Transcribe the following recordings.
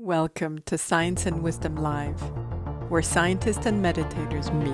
Welcome to Science and Wisdom Live, where scientists and meditators meet.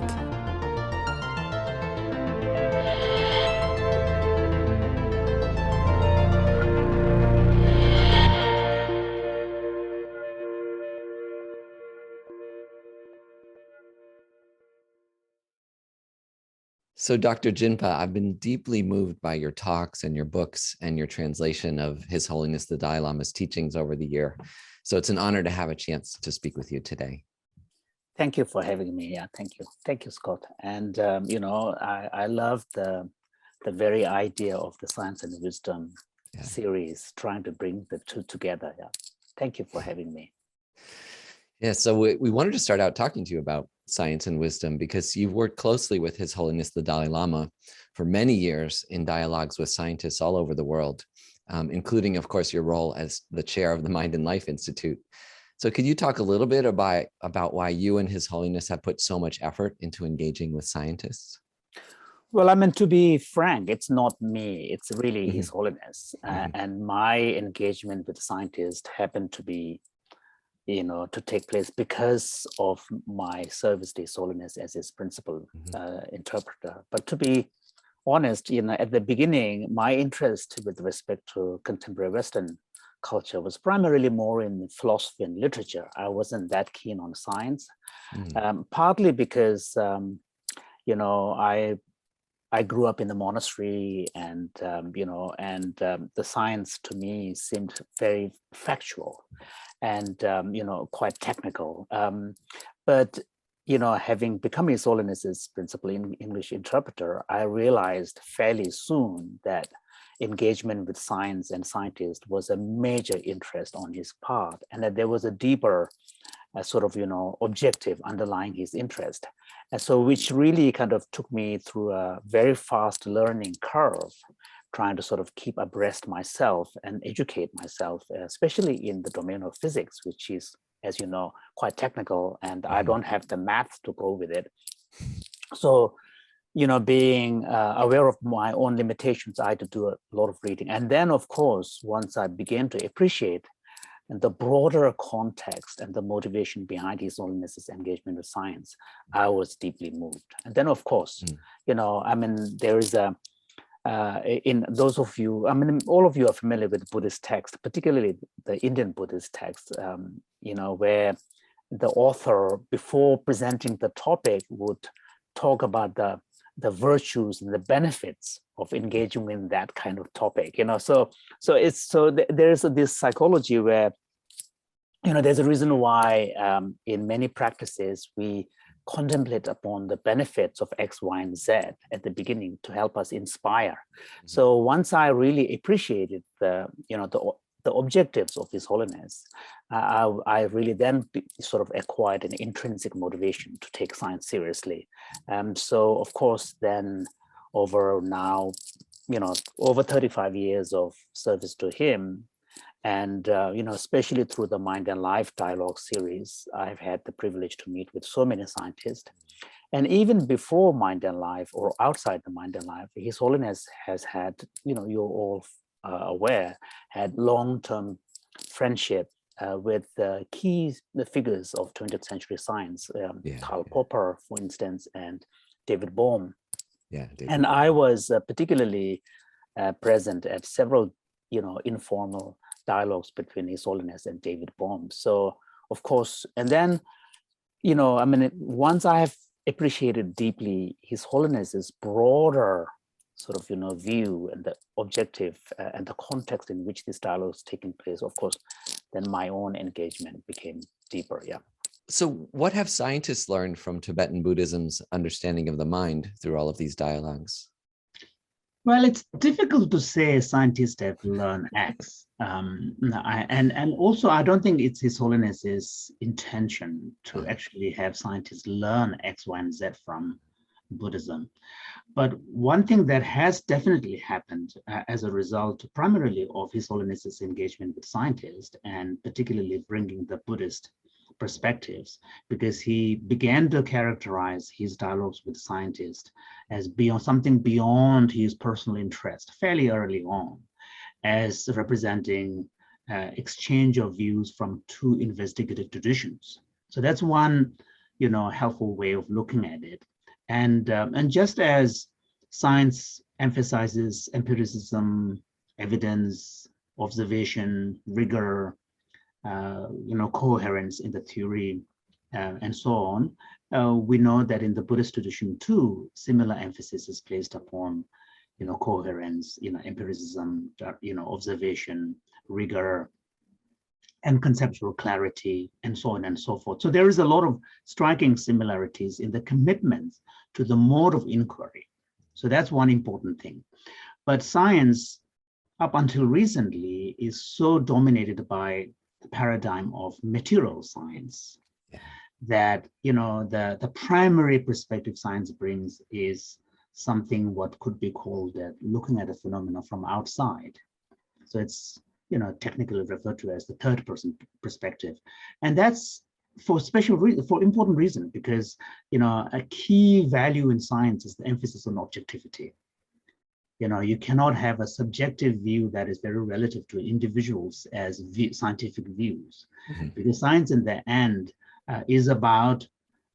So, Dr. Jinpa, I've been deeply moved by your talks and your books and your translation of His Holiness the Dalai Lama's teachings over the year. So it's an honor to have a chance to speak with you today. Thank you for having me. Yeah, thank you. Thank you, Scott. And, I love the very idea of the Science and Wisdom series, trying to bring the two together. Yeah. Thank you for having me. Yeah, so we wanted to start out talking to you about science and wisdom because you've worked closely with His Holiness the Dalai Lama for many years in dialogues with scientists all over the world, including, of course, your role as the chair of the Mind and Life Institute. So could you talk a little bit about why you and His Holiness have put so much effort into engaging with scientists? Well, I mean, to be frank, it's not me. It's really His Holiness. And my engagement with scientists happened to be, to take place because of my service to His Holiness as his principal interpreter. But to be honest, at the beginning, my interest with respect to contemporary Western culture was primarily more in philosophy and literature. I wasn't that keen on science, partly because, I grew up in the monastery, and the science to me seemed very factual and quite technical. But having become His Holiness's principal English interpreter, I realized fairly soon that engagement with science and scientists was a major interest on his part, and that there was a deeper objective underlying his interest. And so which really kind of took me through a very fast learning curve, trying to sort of keep abreast myself and educate myself, especially in the domain of physics, which is, as you know, quite technical, and I don't have the math to go with it. So, being aware of my own limitations, I had to do a lot of reading. And then, of course, once I began to appreciate the broader context and the motivation behind His Holiness's engagement with science, I was deeply moved. And then, of course, there is in those of you, all of you are familiar with Buddhist text, particularly the Indian Buddhist text, where the author, before presenting the topic, would talk about the virtues and the benefits of engaging in that kind of topic. There's this psychology where, there's a reason why in many practices we contemplate upon the benefits of X, Y, and Z at the beginning to help us inspire. So once I really appreciated the objectives of His Holiness, I really then sort of acquired an intrinsic motivation to take science seriously. So of course, then over 35 years of service to him, and especially through the Mind and Life dialogue series, I've had the privilege to meet with so many scientists. And even before Mind and Life, or outside the Mind and Life, His Holiness has had, you're all aware, had long-term friendship with key figures of 20th century science, Karl Popper, for instance, and David Bohm. And I was particularly present at several, informal dialogues between His Holiness and David Bohm. So, of course, and then, once I have appreciated deeply His Holiness's broader sort of, view and the objective and the context in which this dialogue is taking place, of course, then my own engagement became deeper. Yeah. So what have scientists learned from Tibetan Buddhism's understanding of the mind through all of these dialogues? Well, it's difficult to say scientists have learned X. And also, I don't think it's His Holiness's intention to actually have scientists learn X, Y, and Z from Buddhism. But one thing that has definitely happened as a result primarily of His Holiness's engagement with scientists, and particularly bringing the Buddhist perspectives, because he began to characterize his dialogues with scientists as something beyond his personal interest fairly early on, as representing exchange of views from two investigative traditions. So that's one, helpful way of looking at it. And just as science emphasizes empiricism, evidence, observation, rigor, coherence in the theory, and so on, we know that in the Buddhist tradition too, similar emphasis is placed upon, coherence, empiricism, observation, rigor, and conceptual clarity, and so on and so forth. So there is a lot of striking similarities in the commitment to the mode of inquiry. So that's one important thing. But science, up until recently, is so dominated by the paradigm of material science that, the primary perspective science brings is something what could be called looking at a phenomenon from outside. So it's, technically referred to as the third person perspective. And that's for important reason, because, a key value in science is the emphasis on objectivity. You cannot have a subjective view that is very relative to individuals as scientific views, because science in the end is about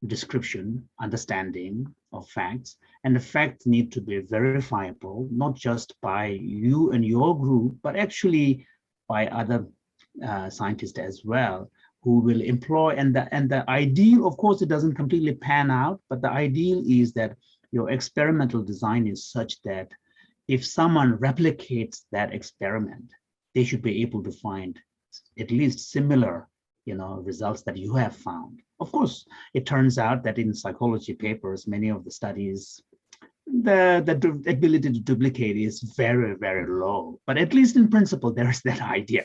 description, understanding of facts, and the facts need to be verifiable, not just by you and your group, but actually by other scientists as well, who will employ, and the ideal, of course, it doesn't completely pan out, but the ideal is that your experimental design is such that if someone replicates that experiment, they should be able to find at least similar, results that you have found. Of course, it turns out that in psychology papers, many of the studies, the ability to duplicate is very, very low. But at least in principle, there is that idea.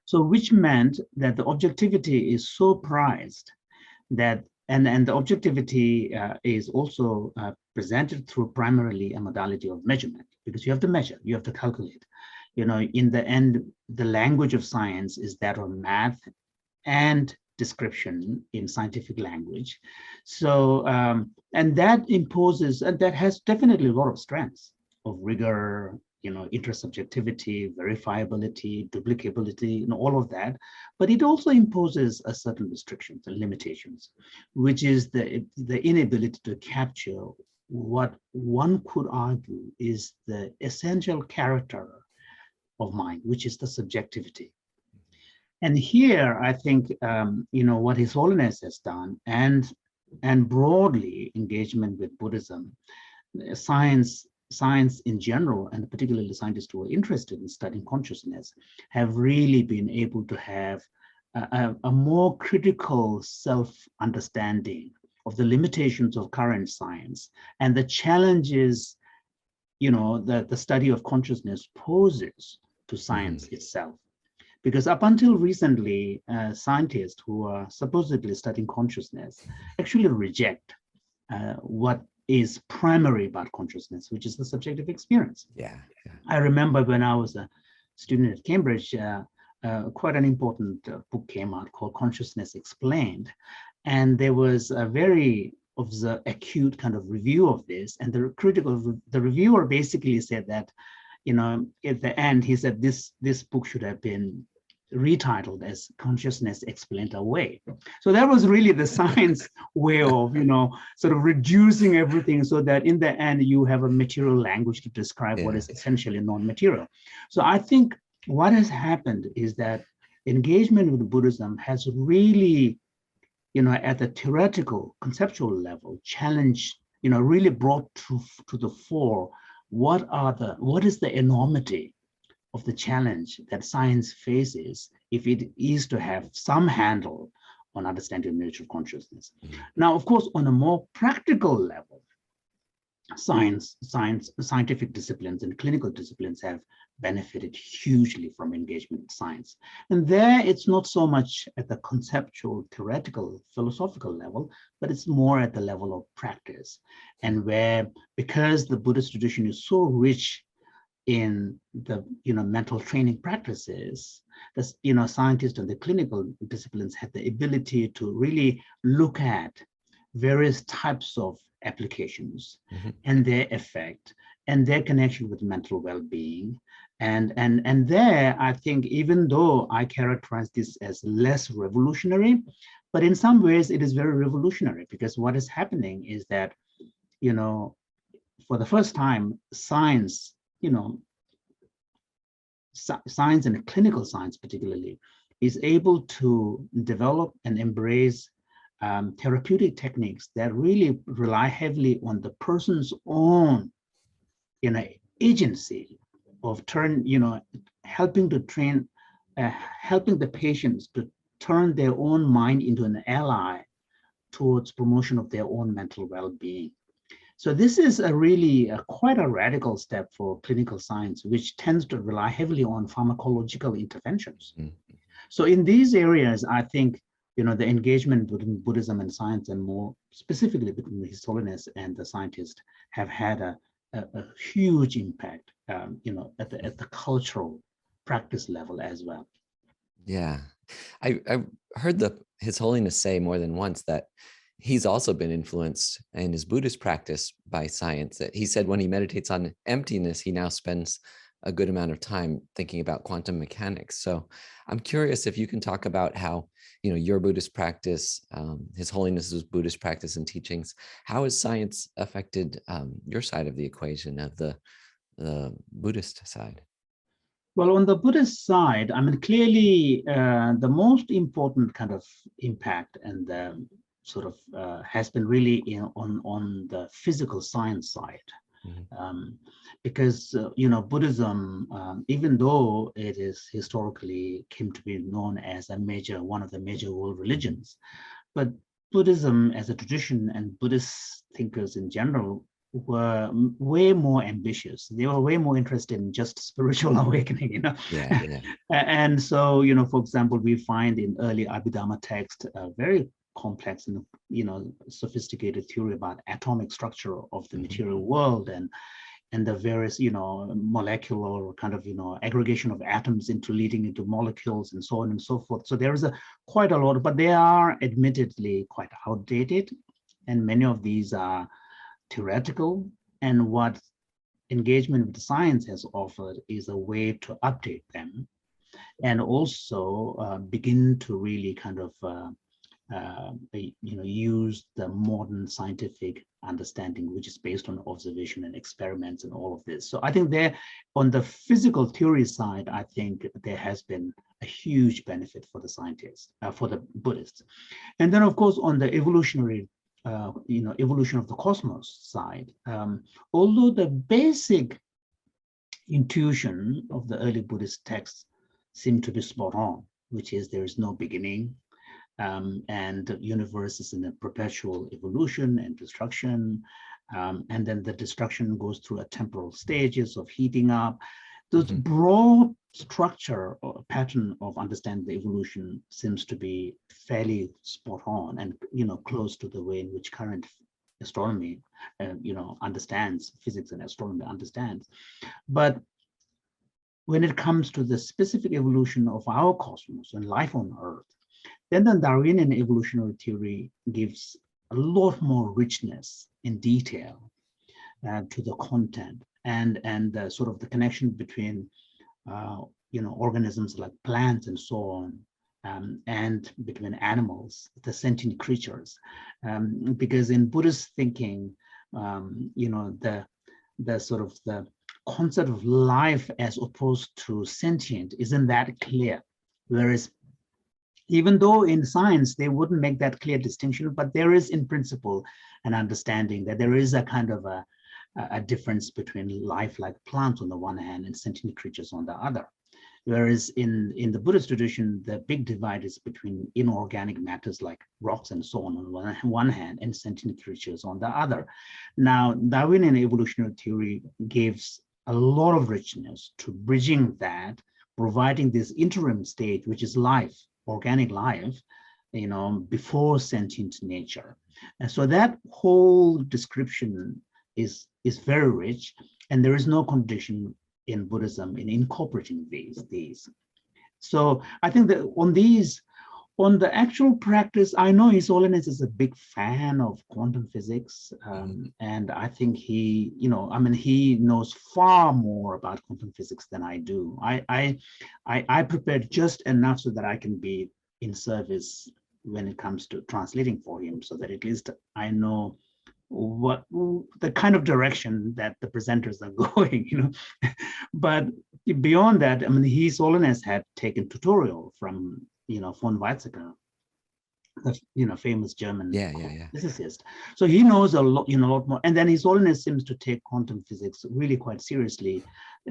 So which meant that the objectivity is so prized that, and the objectivity is also presented through primarily a modality of measurement, because you have to measure, you have to calculate. In the end, the language of science is that of math and description in scientific language. So, and that imposes, and that has definitely a lot of strengths of rigor, intersubjectivity, verifiability, duplicability, all of that. But it also imposes a certain restrictions and limitations, which is the inability to capture what one could argue is the essential character of mind, which is the subjectivity. And here, I think, what His Holiness has done, and broadly engagement with Buddhism, science in general, and particularly scientists who are interested in studying consciousness, have really been able to have a more critical self-understanding of the limitations of current science and the challenges, that the study of consciousness poses to science itself. Because up until recently, scientists who are supposedly studying consciousness actually reject what is primary about consciousness, which is the subjective experience. Yeah. I remember when I was a student at Cambridge, quite an important book came out called Consciousness Explained. And there was a very acute kind of review of this. And the reviewer basically said that, at the end, he said this book should have been retitled as Consciousness Explained Away. So that was really the science way of, sort of reducing everything so that in the end you have a material language to describe what is essentially non-material. So I think what has happened is that engagement with Buddhism has really, at the theoretical, conceptual level, challenged, really brought to the fore what is the enormity of the challenge that science faces if it is to have some handle on understanding the nature of consciousness. Now, of course, on a more practical level, scientific disciplines and clinical disciplines have benefited hugely from engagement with science. And there, it's not so much at the conceptual, theoretical, philosophical level, but it's more at the level of practice. And where, because the Buddhist tradition is so rich in the mental training practices, the scientists and the clinical disciplines have the ability to really look at various types of applications and their effect and their connection with mental well-being And there, I think, even though I characterize this as less revolutionary, but in some ways it is very revolutionary, because what is happening is that, you know, for the first time, science, you know, science and clinical science particularly, is able to develop and embrace therapeutic techniques that really rely heavily on the person's own, you know, agency of helping to train, helping the patients to turn their own mind into an ally towards promotion of their own mental well-being. So this is quite a radical step for clinical science, which tends to rely heavily on pharmacological interventions. Mm-hmm. So in these areas, I think, you know, the engagement between Buddhism and science, and more specifically between His Holiness and the scientist, have had a huge impact, you know, at the cultural practice level as well. Yeah, I heard His Holiness say more than once that he's also been influenced in his Buddhist practice by science. That he said when he meditates on emptiness, he now spends a good amount of time thinking about quantum mechanics. So I'm curious if you can talk about how, you know, your Buddhist practice, His Holiness's Buddhist practice and teachings, how has science affected your side of the equation, of the Buddhist side? Well, on the Buddhist side, I mean, clearly the most important kind of impact and sort of has been really on the physical science side. Mm-hmm. Because, you know, Buddhism, even though it is historically came to be known as one of the major world religions, but Buddhism as a tradition and Buddhist thinkers in general were way more ambitious. They were way more interested in just spiritual awakening, you know. Yeah. And so, you know, for example, we find in early Abhidharma text a very complex and, you know, sophisticated theory about atomic structure of the material world, and the various, you know, molecular kind of, you know, aggregation of atoms leading into molecules and so on and so forth. So there is quite a lot, but they are admittedly quite outdated, and many of these are theoretical. And what engagement with science has offered is a way to update them, and also begin to really kind of you know, use the modern scientific understanding, which is based on observation and experiments and all of this. So I think on the physical theory side, I think there has been a huge benefit for the scientists, for the Buddhists. And then, of course, on the evolutionary, you know, evolution of the cosmos side, although the basic intuition of the early Buddhist texts seemed to be spot on, which is there is no beginning, and the universe is in a perpetual evolution and destruction, and then the destruction goes through a temporal stages of heating up. Those broad structure or pattern of understanding the evolution seems to be fairly spot on, and, you know, close to the way in which current astronomy, you know, understands, physics and astronomy understands. But when it comes to the specific evolution of our cosmos and life on Earth, then the Darwinian evolutionary theory gives a lot more richness and detail to the content, and sort of the connection between you know, organisms like plants and so on, and between animals, the sentient creatures, because in Buddhist thinking, you know, the sort of the concept of life as opposed to sentient isn't that clear, whereas even though in science they wouldn't make that clear distinction, but there is in principle an understanding that there is a kind of a difference between life like plants on the one hand and sentient creatures on the other. Whereas in the Buddhist tradition, the big divide is between inorganic matters like rocks and so on one hand, and sentient creatures on the other. Now, Darwinian evolutionary theory gives a lot of richness to bridging that, providing this interim state, which is life, organic life, you know, before sentient nature. And so that whole description is very rich, and there is no contradiction in Buddhism in incorporating these. So I think that on these On the actual practice, I know His Holiness is a big fan of quantum physics, and I think he, he knows far more about quantum physics than I do. I prepared just enough so that I can be in service when it comes to translating for him, so that at least I know what the kind of direction that the presenters are going, But beyond that, His Holiness had taken tutorial from, von Weizsäcker, the famous German physicist. So he knows a lot, a lot more. And then His Holiness seems to take quantum physics really quite seriously,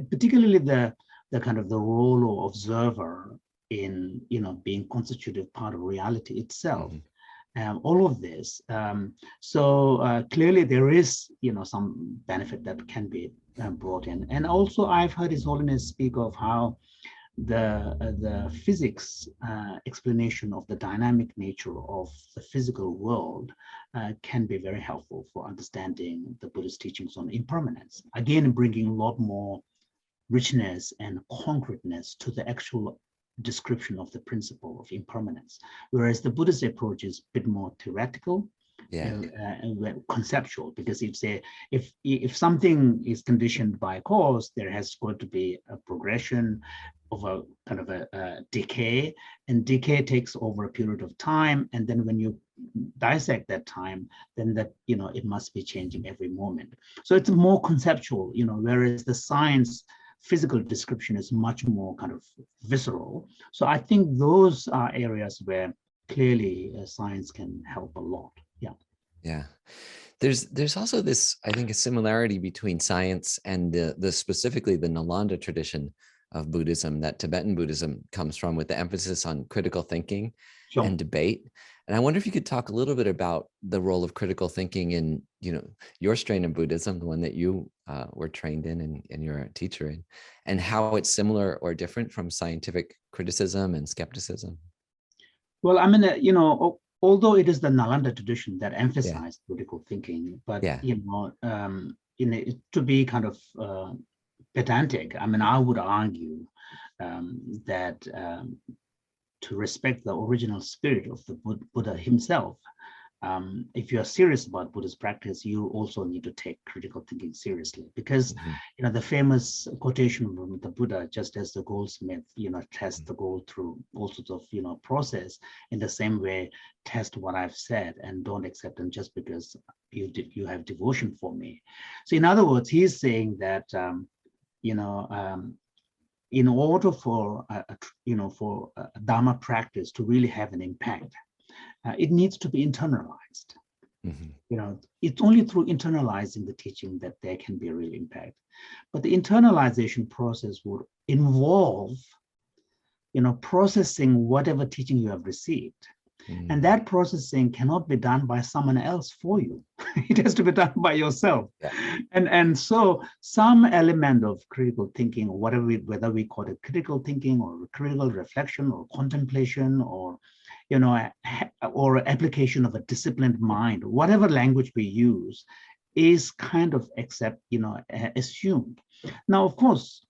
particularly the kind of the role of observer in, being constitutive part of reality itself. All of this. Clearly there is, some benefit that can be brought in. And also I've heard His Holiness speak of how the physics explanation of the dynamic nature of the physical world can be very helpful for understanding the Buddhist teachings on impermanence. Again, bringing a lot more richness and concreteness to the actual description of the principle of impermanence, whereas the Buddhist approach is a bit more theoretical, and conceptual, because if something is conditioned by cause, there has got to be a progression of a kind of a decay, and decay takes over a period of time, and then when you dissect that time, then that it must be changing every moment. So it's more conceptual, whereas the science physical description is much more kind of visceral. So I think those are areas where clearly science can help a lot. Yeah. There's also this, I think, a similarity between science and the specifically the Nalanda tradition of Buddhism that Tibetan Buddhism comes from, with the emphasis on critical thinking and debate. And I wonder if you could talk a little bit about the role of critical thinking in, your strain of Buddhism, the one that you were trained in and you're a teacher in, and how it's similar or different from scientific criticism and skepticism. Well, although it is the Nalanda tradition that emphasized critical thinking, but to be kind of pedantic, I would argue that to respect the original spirit of the Buddha himself, if you are serious about Buddhist practice, you also need to take critical thinking seriously, because the famous quotation from the Buddha, just as the goldsmith tests the gold through all sorts of process, in the same way test what I've said and don't accept them just because you have devotion for me. So in other words, he's saying that in order for for a Dharma practice to really have an impact, it needs to be internalized. It's only through internalizing the teaching that there can be a real impact. But the internalization process would involve, processing whatever teaching you have received. And that processing cannot be done by someone else for you. It has to be done by yourself. And so some element of critical thinking, or whether we call it critical thinking or critical reflection or contemplation or or application of a disciplined mind, whatever language we use, is kind of assumed. Now, of course,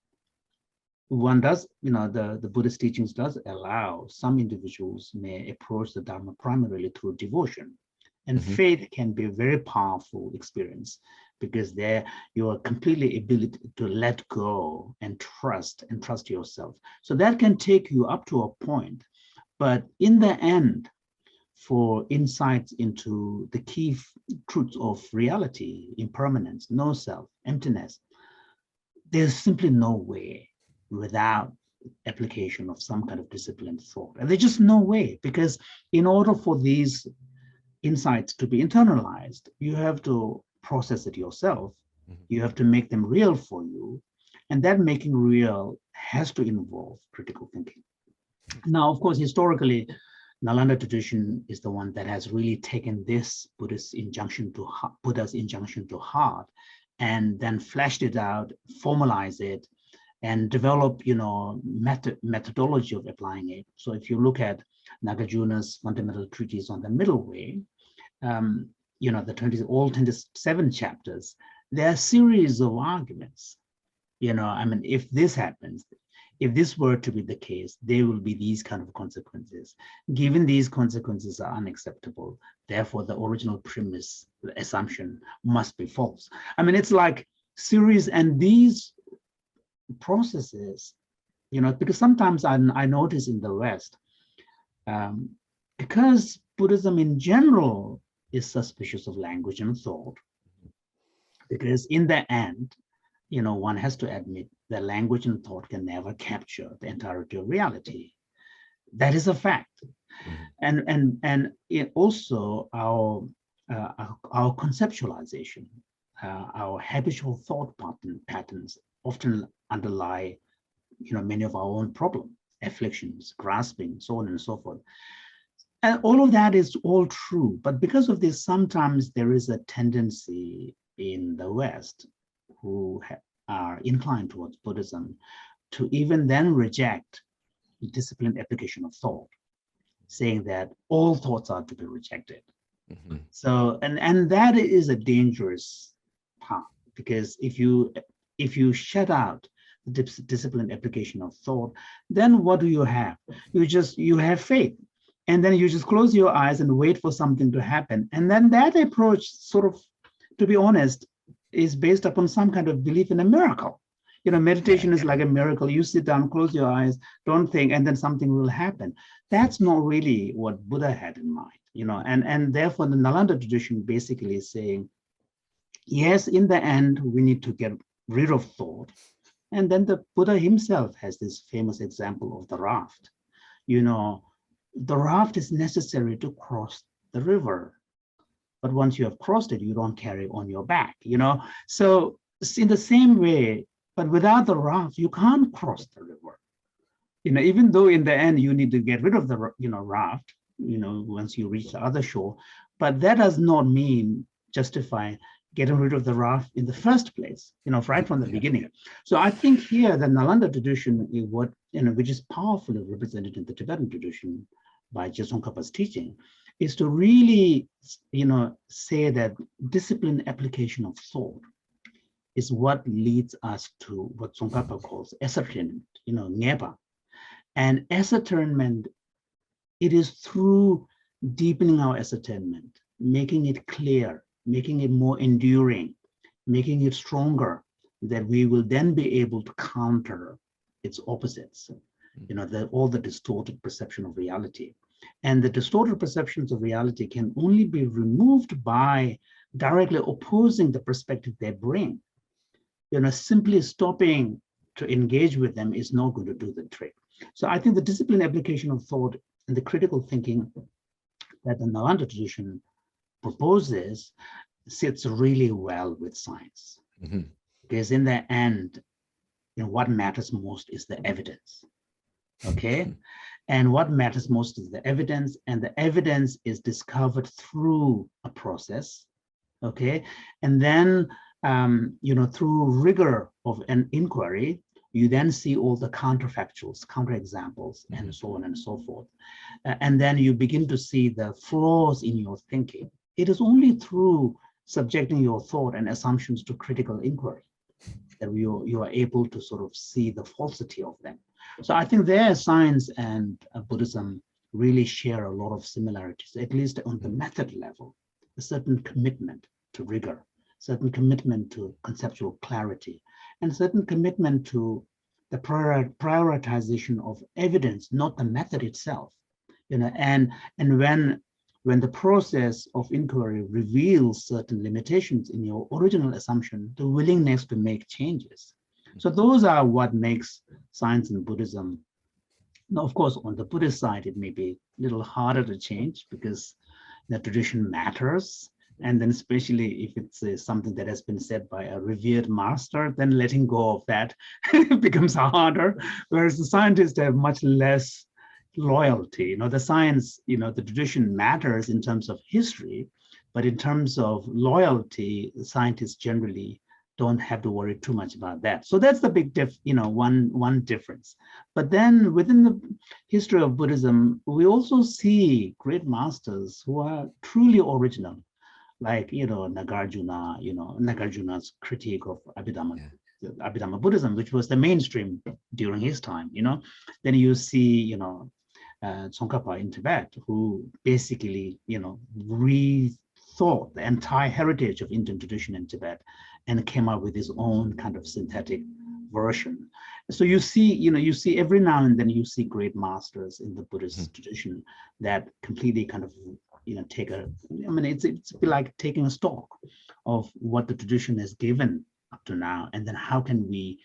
one does, the Buddhist teachings does allow some individuals may approach the Dharma primarily through devotion. And faith can be a very powerful experience, because there you are completely able to let go and trust yourself. So that can take you up to a point. But in the end, for insights into the key truths of reality, impermanence, no self, emptiness, there's simply no way without application of some kind of disciplined thought. And there's just no way, because in order for these insights to be internalized, you have to process it yourself. You have to make them real for you. And that making real has to involve critical thinking. Now, of course, historically, Nalanda tradition is the one that has really taken this Buddha's injunction to heart, and then fleshed it out, formalize it, and develop, methodology of applying it. So if you look at Nagarjuna's fundamental treatise on the middle way, all 27 chapters, there are a series of arguments. If this happens, if this were to be the case, there will be these kind of consequences. Given these consequences are unacceptable, therefore the original premise, the assumption must be false. I mean, it's like series, and these processes, because sometimes I notice in the West, because Buddhism in general is suspicious of language and thought, because in the end, one has to admit that language and thought can never capture the entirety of reality. That is a fact. And it also our conceptualization, our habitual thought patterns often underlie, many of our own problems, afflictions, grasping, so on and so forth. And all of that is all true, but because of this, sometimes there is a tendency in the West who are inclined towards Buddhism to even then reject the disciplined application of thought, saying that all thoughts are to be rejected. So, and that is a dangerous path, because if you shut out the disciplined application of thought, then what do you have? You have faith. And then you just close your eyes and wait for something to happen. And then that approach, sort of, to be honest, is based upon some kind of belief in a miracle. Meditation is like a miracle. You sit down, close your eyes, don't think, and then something will happen. That's not really what Buddha had in mind, and therefore the Nalanda tradition basically is saying, yes, in the end, we need to get rid of thought. And then the Buddha himself has this famous example of the raft. The raft is necessary to cross the river, but once you have crossed it, you don't carry on your back, So in the same way, but without the raft, you can't cross the river. Even though in the end you need to get rid of the raft, once you reach the other shore, but that does not mean justify getting rid of the raft in the first place, right from the beginning. So I think here the Nalanda tradition is what, which is powerfully represented in the Tibetan tradition by Tsongkhapa's teaching, is to really, say that disciplined application of thought is what leads us to what Tsongkhapa calls ascertainment, ngepa. And ascertainment, it is through deepening our ascertainment, making it clear, making it more enduring, making it stronger, that we will then be able to counter its opposites, all the distorted perception of reality. And the distorted perceptions of reality can only be removed by directly opposing the perspective they bring. Simply stopping to engage with them is not going to do the trick. So I think the disciplined application of thought and the critical thinking that the Nalanda tradition proposes sits really well with science. Because in the end, what matters most is the evidence. Okay? And what matters most is the evidence, and the evidence is discovered through a process. Okay? And then through rigor of an inquiry, you then see all the counterfactuals, counterexamples, and so on and so forth. And then you begin to see the flaws in your thinking. It is only through subjecting your thought and assumptions to critical inquiry that you are able to sort of see the falsity of them. So I think there science and Buddhism really share a lot of similarities, at least on the method level, a certain commitment to rigor, certain commitment to conceptual clarity, and certain commitment to the prioritization of evidence, not the method itself. And when the process of inquiry reveals certain limitations in your original assumption, the willingness to make changes. So those are what makes science and Buddhism. Now, of course, on the Buddhist side, it may be a little harder to change because the tradition matters. And then especially if it's something that has been said by a revered master, then letting go of that becomes harder. Whereas the scientists have much less loyalty. The science, the tradition matters in terms of history, but in terms of loyalty, the scientists generally don't have to worry too much about that. So that's the big one difference. But then within the history of Buddhism, we also see great masters who are truly original, like Nagarjuna, Nagarjuna's critique of Abhidhamma Abhidhamma Buddhism, which was the mainstream during his time, Then you see, Tsongkhapa in Tibet, who basically, rethought the entire heritage of Indian tradition in Tibet and came up with his own kind of synthetic version. So you see every now and then you see great masters in the Buddhist tradition that completely kind of, take it's a bit like taking a stock of what the tradition has given up to now, and then how can we,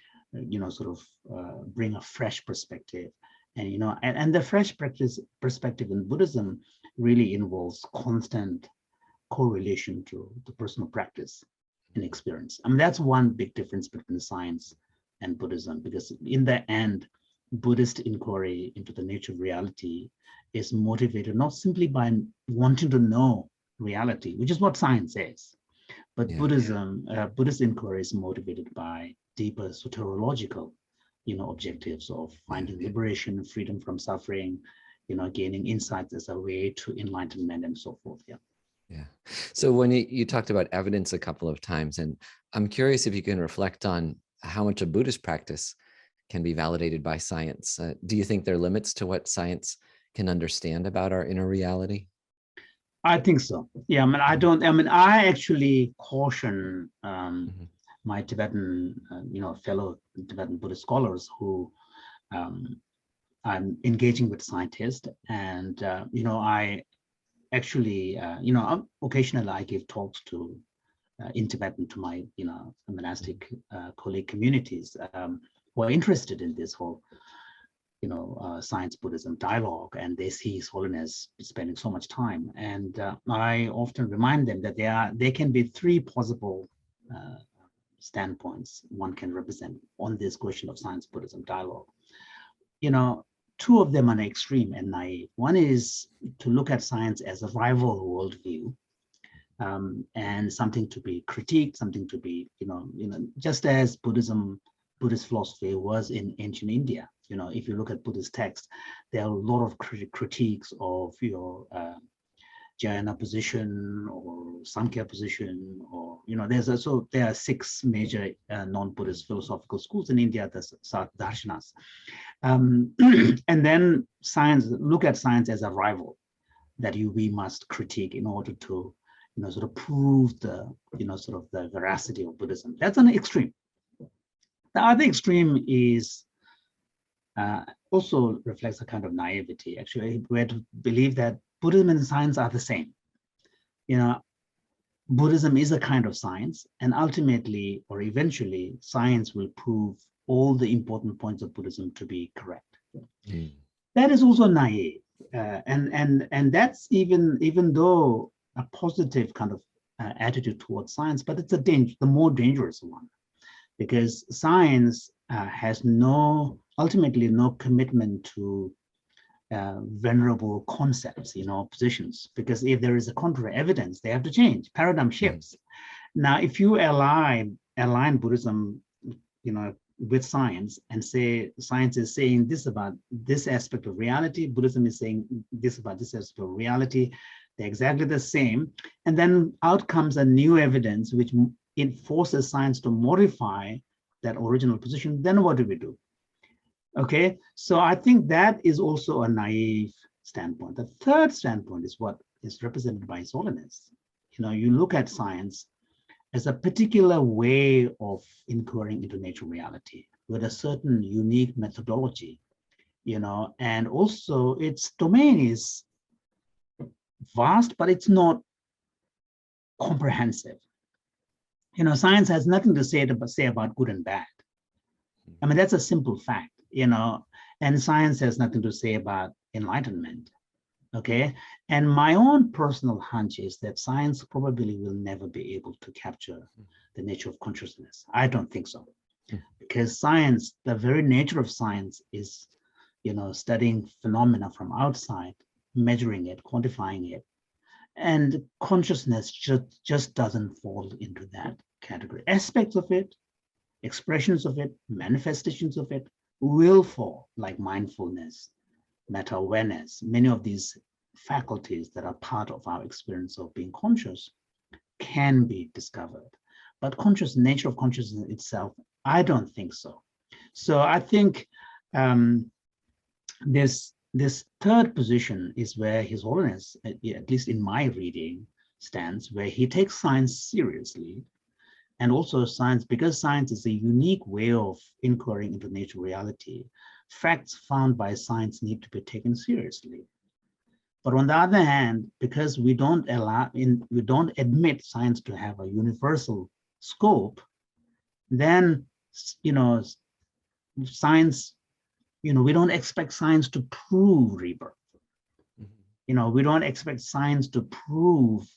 bring a fresh perspective. And and the fresh perspective in Buddhism really involves constant correlation to the personal practice and experience. That's one big difference between science and Buddhism, because in the end, Buddhist inquiry into the nature of reality is motivated not simply by wanting to know reality, which is what science is, but Buddhist inquiry is motivated by deeper soteriological, objectives of finding liberation, freedom from suffering, gaining insights as a way to enlightenment and so forth. Yeah. So when you talked about evidence a couple of times, and I'm curious if you can reflect on how much a Buddhist practice can be validated by science. Do you think there are limits to what science can understand about our inner reality? I think so. Yeah, I actually caution my Tibetan, fellow Tibetan Buddhist scholars who I'm engaging with scientists, and I actually, occasionally I give talks to in Tibetan to my, monastic colleague communities who are interested in this whole, science Buddhism dialogue, and they see His Holiness spending so much time. And I often remind them that there can be three possible standpoints one can represent on this question of science Buddhism dialogue. Two of them are extreme and naive. One is to look at science as a rival worldview, and something to be critiqued, something to be, just as Buddhist philosophy was in ancient India. If you look at Buddhist texts, there are a lot of critiques of your Jayana position or Samkhya position, or there are 6 major non-Buddhist philosophical schools in India, the darshanas, and then look at science as a rival that we must critique in order to sort of prove the the veracity of Buddhism. That's an extreme. The other extreme is also reflects a kind of naivety. Actually, we're to believe that Buddhism and science are the same. Buddhism is a kind of science, and ultimately or eventually science will prove all the important points of Buddhism to be correct. That is also naive, and that's even though a positive kind of attitude towards science, but it's the more dangerous one, because science has ultimately no commitment to venerable concepts, positions, because if there is a contrary evidence, they have to change, paradigm shifts. Now, if you align Buddhism, with science and say science is saying this about this aspect of reality, Buddhism is saying this about this aspect of reality, they're exactly the same, and then out comes a new evidence which it forces science to modify that original position, then what do we do? Okay, so I think that is also a naive standpoint. The third standpoint is what is represented by His Holiness. You look at science as a particular way of inquiring into natural reality with a certain unique methodology, and also its domain is vast, but it's not comprehensive. Science has nothing to say about good and bad. That's a simple fact, and science has nothing to say about enlightenment. Okay, and my own personal hunch is that science probably will never be able to capture the nature of consciousness. I don't think so, because science, the very nature of science is, studying phenomena from outside, measuring it, quantifying it, and consciousness just doesn't fall into that category. Aspects of it, expressions of it, manifestations of it will fall, like mindfulness, meta-awareness. Many of these faculties that are part of our experience of being conscious can be discovered, but nature of consciousness itself I don't think so. So I think this third position is where His Holiness, at least in my reading, stands, where he takes science seriously. And also science, because science is a unique way of inquiring into natural reality, facts found by science need to be taken seriously. But on the other hand, because we don't admit science to have a universal scope, then, science, we don't expect science to prove rebirth. We don't expect science to prove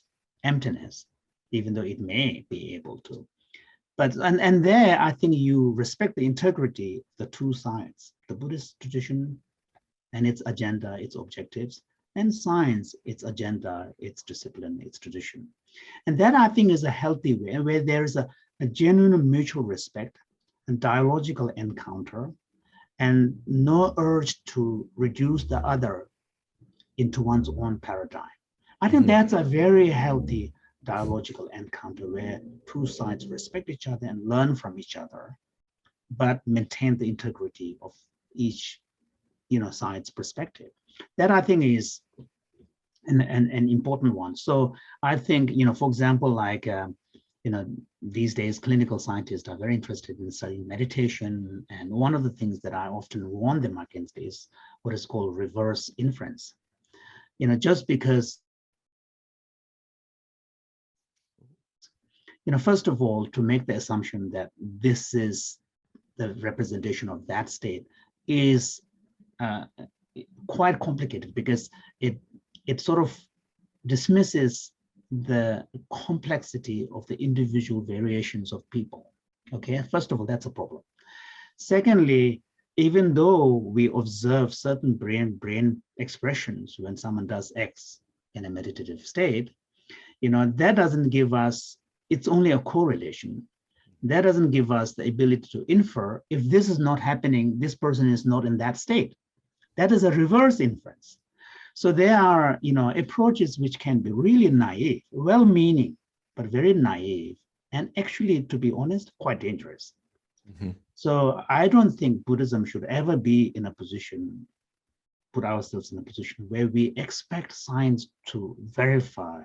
emptiness, even though it may be able to. But and there, I think you respect the integrity of the two sides, the Buddhist tradition and its agenda, its objectives, and science, its agenda, its discipline, its tradition. And that, I think, is a healthy way, where there is a genuine mutual respect and dialogical encounter, and no urge to reduce the other into one's own paradigm. I think that's a very healthy dialogical encounter where two sides respect each other and learn from each other, but maintain the integrity of each side's perspective. That, I think, is an important one. So I think, for example, like these days clinical scientists are very interested in studying meditation, and one of the things that I often warn them against is what is called reverse inference. Just because, first of all, to make the assumption that this is the representation of that state is quite complicated, because it sort of dismisses the complexity of the individual variations of people. Okay, first of all, that's a problem. Secondly, even though we observe certain brain expressions when someone does X in a meditative state, that doesn't give us, it's only a correlation. That doesn't give us the ability to infer if this is not happening, this person is not in that state. That is a reverse inference. So there are, approaches which can be really naive, well-meaning, but very naive, and actually, to be honest, quite dangerous. So I don't think Buddhism should ever be in a position, put ourselves in a position where we expect science to verify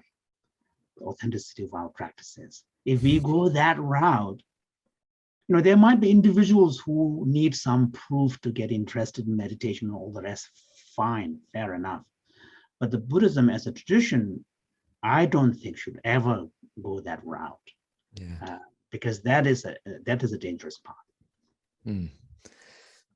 the authenticity of our practices. If we go that route, there might be individuals who need some proof to get interested in meditation and all the rest. Fine, fair enough. But the Buddhism as a tradition, I don't think should ever go that route, because that is a dangerous path.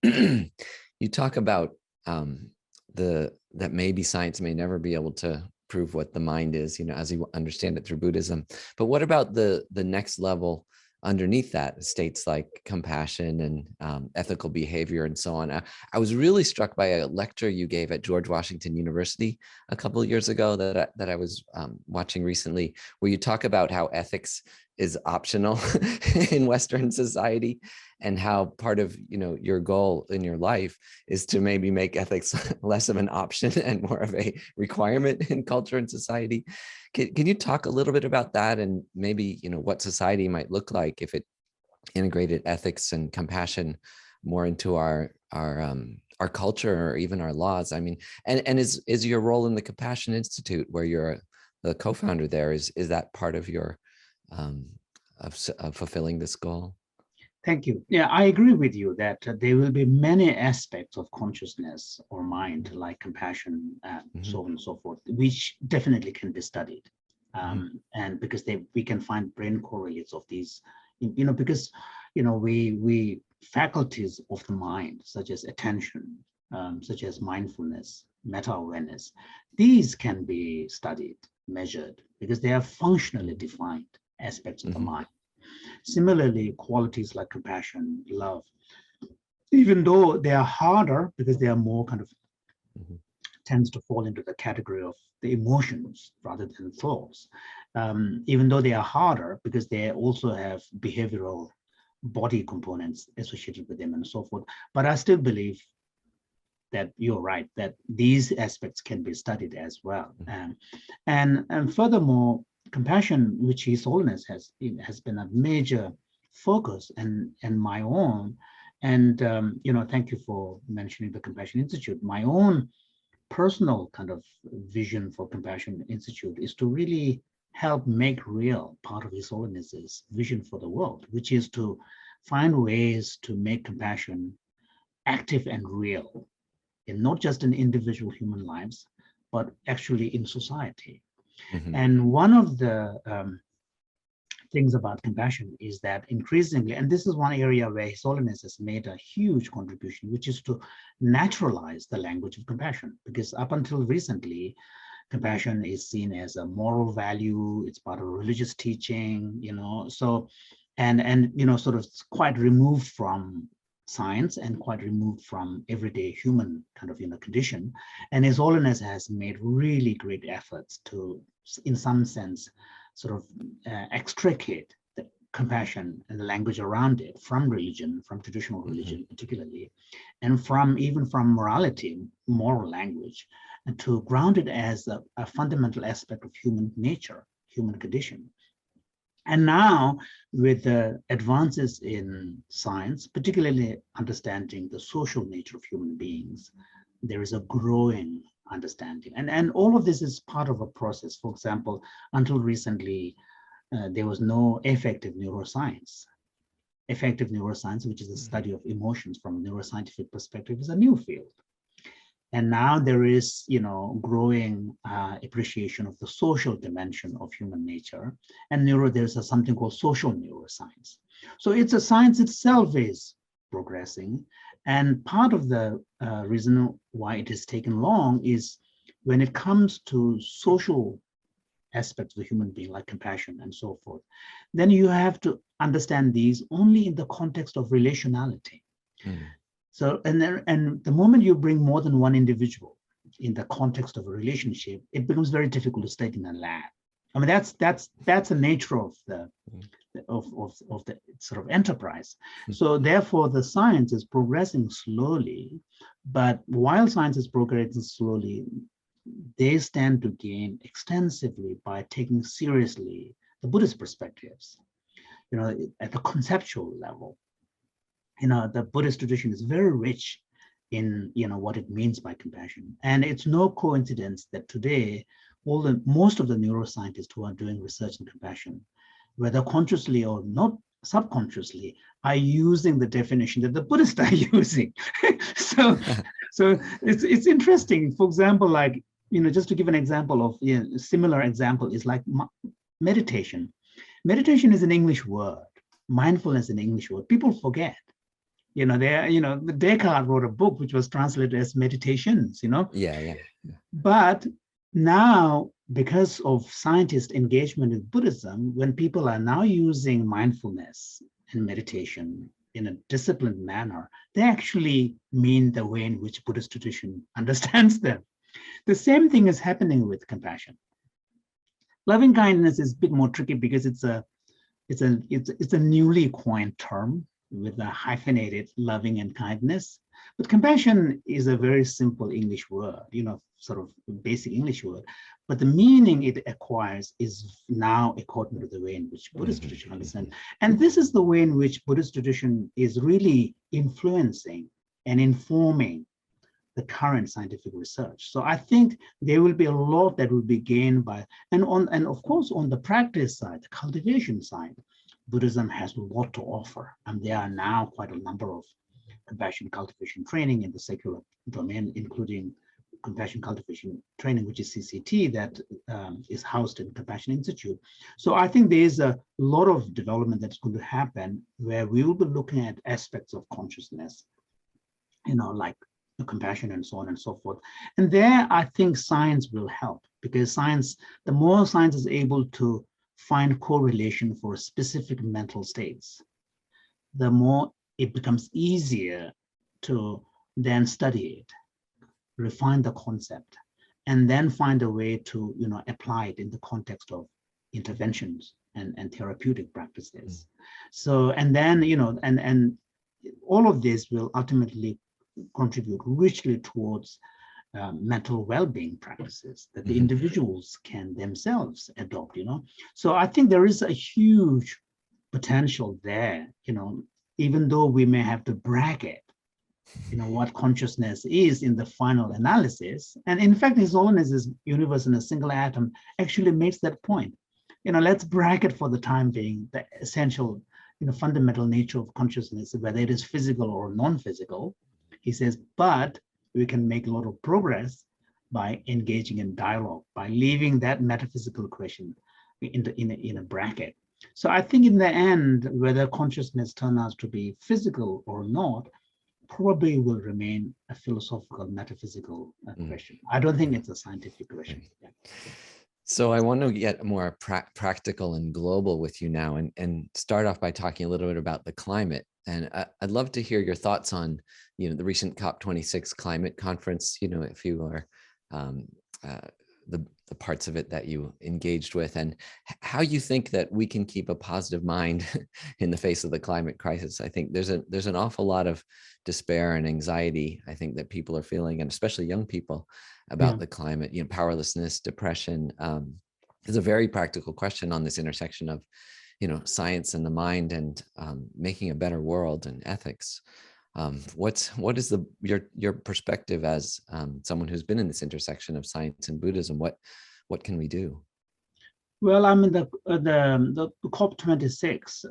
You talk about that maybe science may never be able to prove what the mind is, as you understand it through Buddhism. But what about the next level underneath that, states like compassion and ethical behavior and so on? I was really struck by a lecture you gave at George Washington University a couple of years ago that I was watching recently, where you talk about how ethics is optional in Western society, and how part of your goal in your life is to maybe make ethics less of an option and more of a requirement in culture and society. Can you talk a little bit about that, and maybe what society might look like if it integrated ethics and compassion more into our culture or even our laws? I mean, and is your role in the Compassion Institute, where you're the co-founder there, is that part of your of fulfilling this goal? Thank you. Yeah, I agree with you that there will be many aspects of consciousness or mind, like compassion and so on and so forth, which definitely can be studied. And because we can find brain correlates of these, because, we faculties of the mind, such as attention, such as mindfulness, meta-awareness, these can be studied, measured, because they are functionally defined aspects of the mind. Similarly, qualities like compassion, love, even though they are harder because they are more kind of tends to fall into the category of the emotions rather than thoughts, even though they are harder because they also have behavioral body components associated with them and so forth. But I still believe that you're right, that these aspects can be studied as well. And furthermore, compassion, which His Holiness has been a major focus and my own. And thank you for mentioning the Compassion Institute. My own personal kind of vision for Compassion Institute is to really help make real part of His Holiness's vision for the world, which is to find ways to make compassion active and real, and not just in individual human lives, but actually in society. Mm-hmm. And one of the things about compassion is that increasingly, and this is one area where His Holiness has made a huge contribution, which is to naturalize the language of compassion. Because up until recently, compassion is seen as a moral value, it's part of religious teaching, so, and sort of quite removed from science and quite removed from everyday human kind of condition. And His Holiness has made really great efforts to, in some sense, sort of extricate the compassion and the language around it from religion, from traditional religion particularly, and even from morality, moral language, and to ground it as a fundamental aspect of human nature, human condition. And now, with the advances in science, particularly understanding the social nature of human beings, there is a growing understanding. And all of this is part of a process. For example, until recently, there was no affective neuroscience. Affective neuroscience, which is the study of emotions from a neuroscientific perspective, is a new field. And now there is, growing appreciation of the social dimension of human nature. And there's something called social neuroscience. So it's a science itself is progressing. And part of the reason why it has taken long is when it comes to social aspects of the human being, like compassion and so forth, then you have to understand these only in the context of relationality. So, and the moment you bring more than one individual in the context of a relationship, it becomes very difficult to study in a lab. I mean, that's the nature of the sort of enterprise. So therefore, the science is progressing slowly, but while science is progressing slowly, they stand to gain extensively by taking seriously the Buddhist perspectives, at the conceptual level. The Buddhist tradition is very rich in, what it means by compassion. And it's no coincidence that today, most of the neuroscientists who are doing research in compassion, whether consciously or not subconsciously, are using the definition that the Buddhists are using. so it's interesting. For example, like, just to give an example of a similar example is like meditation. Meditation is an English word. Mindfulness is an English word. People forget. Descartes wrote a book which was translated as Meditations, Yeah. But now, because of scientist engagement with Buddhism, when people are now using mindfulness and meditation in a disciplined manner, they actually mean the way in which Buddhist tradition understands them. The same thing is happening with compassion. Loving kindness is a bit more tricky because it's a newly coined term with a hyphenated loving and kindness. But compassion is a very simple English word, sort of basic English word. But the meaning it acquires is now according to the way in which Buddhist tradition understands. And this is the way in which Buddhist tradition is really influencing and informing the current scientific research. So I think there will be a lot that will be gained by, and of course, on the practice side, the cultivation side, Buddhism has a lot to offer. And there are now quite a number of compassion cultivation training in the secular domain, including compassion cultivation training, which is CCT, that is housed in Compassion Institute. So I think there's a lot of development that's going to happen where we will be looking at aspects of consciousness, like the compassion and so on and so forth. And there, I think science will help, because science, the more science is able to find correlation for specific mental states, the more it becomes easier to then study it, refine the concept, and then find a way to apply it in the context of interventions and therapeutic practices. So, and then and all of this will ultimately contribute richly towards mental well-being practices that the individuals can themselves adopt. So I think there is a huge potential there, even though we may have to bracket, what consciousness is in the final analysis. And in fact, His Holiness's Universe in a Single Atom actually makes that point. Let's bracket for the time being the essential, fundamental nature of consciousness, whether it is physical or non-physical. He says, but we can make a lot of progress by engaging in dialogue, by leaving that metaphysical question in a bracket. So I think in the end, whether consciousness turns out to be physical or not, probably will remain a philosophical, metaphysical question. I don't think it's a scientific question. Yeah. So I want to get more practical and global with you now, and start off by talking a little bit about the climate. And I'd love to hear your thoughts on, the recent COP26 climate conference, if you are the parts of it that you engaged with, and how you think that we can keep a positive mind in the face of the climate crisis. I think there's an awful lot of despair and anxiety, I think, that people are feeling, and especially young people, about the climate, powerlessness, depression. It's a very practical question on this intersection of, science and the mind, and making a better world and ethics. What is your perspective as someone who's been in this intersection of science and Buddhism? What can we do? Well, I mean, the COP26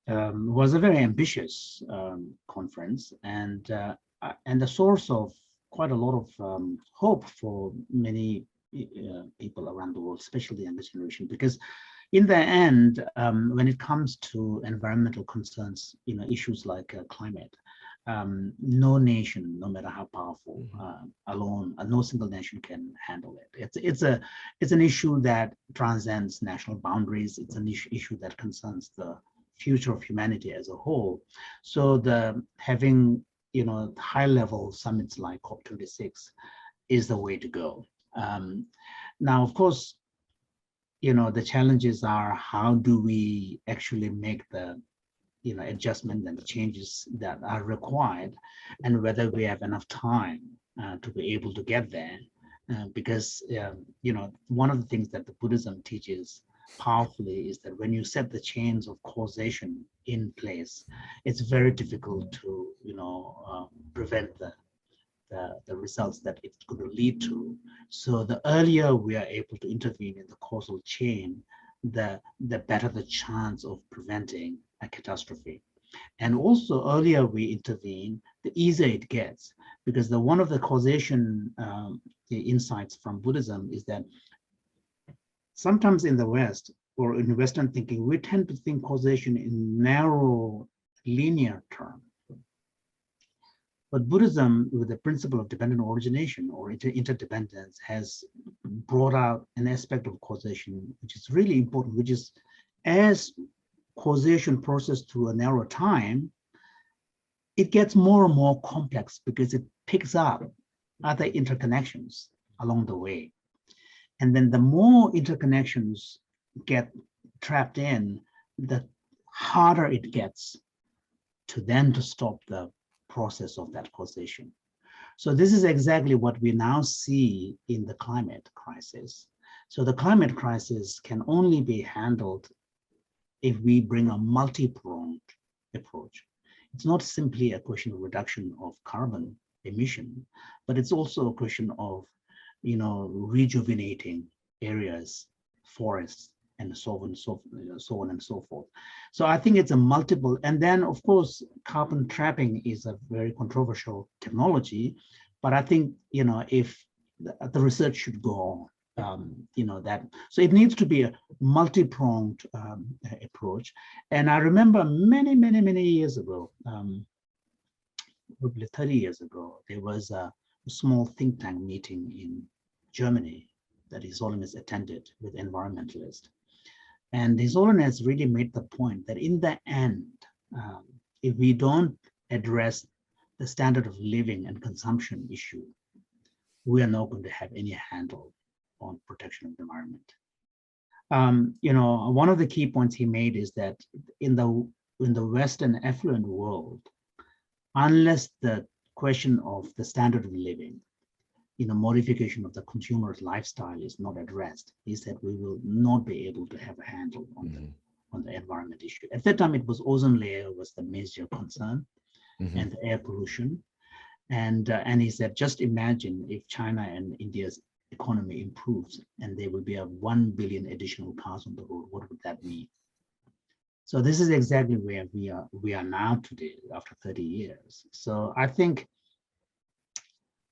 was a very ambitious conference, and the source of quite a lot of hope for many people around the world, especially the younger generation, because in the end, when it comes to environmental concerns, issues like climate, no nation, no matter how powerful, alone, no single nation can handle it. It's an issue that transcends national boundaries. It's an issue that concerns the future of humanity as a whole. So having high-level summits like COP26 is the way to go. Now, of course, the challenges are, how do we actually make the adjustment and the changes that are required, and whether we have enough time to be able to get there. Because one of the things that the Buddhism teaches powerfully is that when you set the chains of causation in place, it's very difficult to prevent the results that it's going to lead to. So the earlier we are able to intervene in the causal chain, the better the chance of preventing a catastrophe. And also, earlier we intervene, the easier it gets, because one of the causation the insights from Buddhism is that sometimes in the West, or in Western thinking, we tend to think causation in narrow, linear terms. But Buddhism, with the principle of dependent origination or interdependence, has brought out an aspect of causation which is really important, which is, as causation processed through a narrow time, it gets more and more complex because it picks up other interconnections along the way. And then the more interconnections get trapped in, the harder it gets to stop the process of that causation. So this is exactly what we now see in the climate crisis. So the climate crisis can only be handled if we bring a multi-pronged approach. It's not simply a question of reduction of carbon emission, but it's also a question of, rejuvenating areas, forests, and so on and so forth. So I think it's a multiple. And then, of course, carbon trapping is a very controversial technology, but I think, if the research should go on, so it needs to be a multi-pronged approach. And I remember many years ago, probably 30 years ago, there was a small think tank meeting in Germany that His Holiness attended with environmentalists. And His Holiness really made the point that in the end, if we don't address the standard of living and consumption issue, we are not going to have any handle on protection of the environment. One of the key points he made is that in the Western affluent world, unless the question of the standard of living, modification of the consumer's lifestyle is not addressed, he said we will not be able to have a handle on the environment issue. At that time, it was ozone layer was the major concern, and the air pollution. And he said, just imagine if China and India's economy improves and there will be 1 billion additional cars on the road. What would that mean? So this is exactly where we are now today after 30 years. So I think,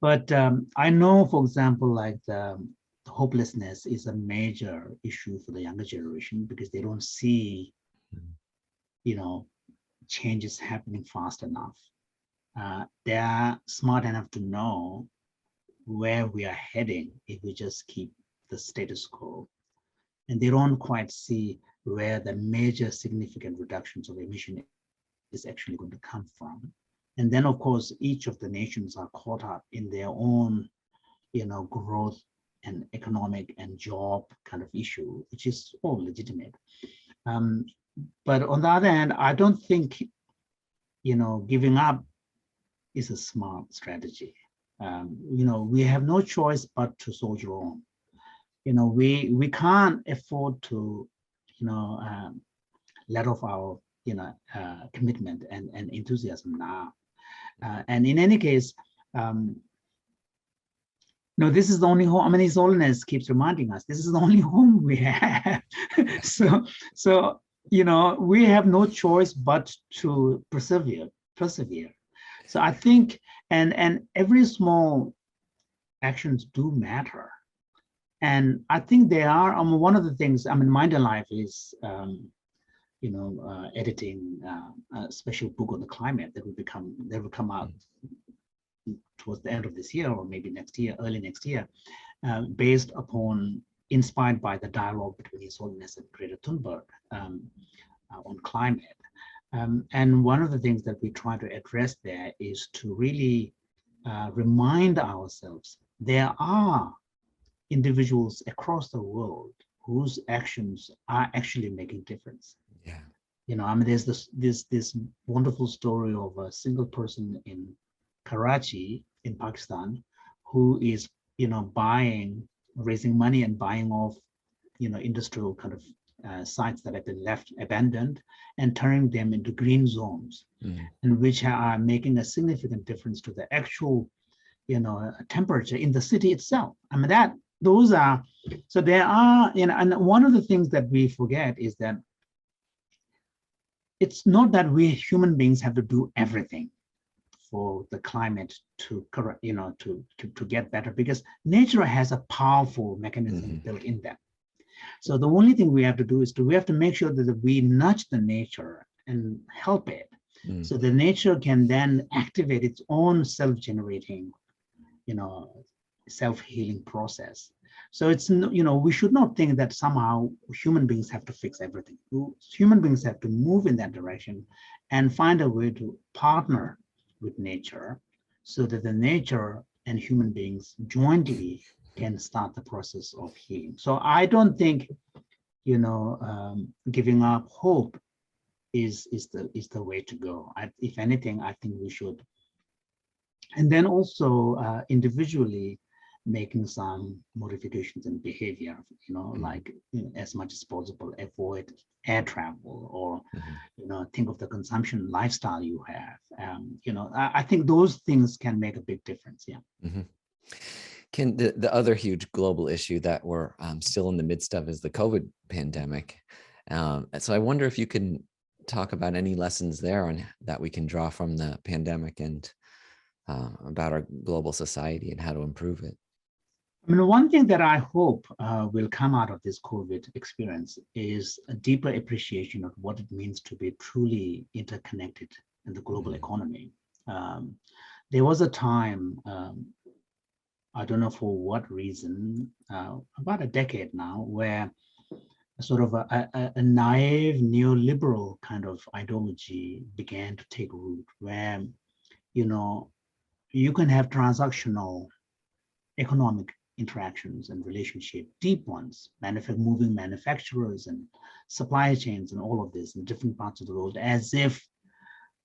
but I know, for example, like the hopelessness is a major issue for the younger generation because they don't see, changes happening fast enough. They are smart enough to know where we are heading if we just keep the status quo. And they don't quite see where the major significant reductions of emission is actually going to come from. And then, of course, each of the nations are caught up in their own, growth and economic and job kind of issue, which is all legitimate. But on the other hand, I don't think, giving up is a smart strategy. We have no choice but to soldier on. We can't afford to, let off our, commitment and enthusiasm now. And in any case, this is the only home. I mean, His Holiness keeps reminding us, this is the only home we have. so we have no choice but to persevere. So I think, and every small actions do matter. And I think they are, one of the things, Mind and Life is, editing a special book on the climate that will come out towards the end of this year or maybe next year, early next year, based upon, inspired by the dialogue between His Holiness and Greta Thunberg on climate. And one of the things that we try to address there is to really remind ourselves there are individuals across the world whose actions are actually making difference. Yeah. There's this wonderful story of a single person in Karachi in Pakistan who is, raising money and buying off, industrial kind of sites that have been left abandoned and turning them into green zones, and which are making a significant difference to the actual, temperature in the city itself. Those are, so there are, and one of the things that we forget is that it's not that we human beings have to do everything for the climate to get better, because nature has a powerful mechanism built in them. So the only thing we have to do is we have to make sure that we nudge the nature and help it, so the nature can then activate its own self-generating, self-healing process. So it's, we should not think that somehow human beings have to fix everything. Human beings have to move in that direction and find a way to partner with nature so that the nature and human beings jointly can start the process of healing. So I don't think, giving up hope is the way to go. If anything, I think we should. And then also individually making some modifications in behavior, like as much as possible, avoid air travel, or, think of the consumption lifestyle you have. I think those things can make a big difference. Yeah. Can the other huge global issue that we're still in the midst of is the COVID pandemic. So I wonder if you can talk about any lessons there on that we can draw from the pandemic and about our global society and how to improve it. One thing that I hope will come out of this COVID experience is a deeper appreciation of what it means to be truly interconnected in the global economy. There was a time, I don't know for what reason, about a decade now, where sort of a naive neoliberal kind of ideology began to take root, where, you can have transactional economic interactions and relationship, deep ones, moving manufacturers and supply chains and all of this in different parts of the world, as if,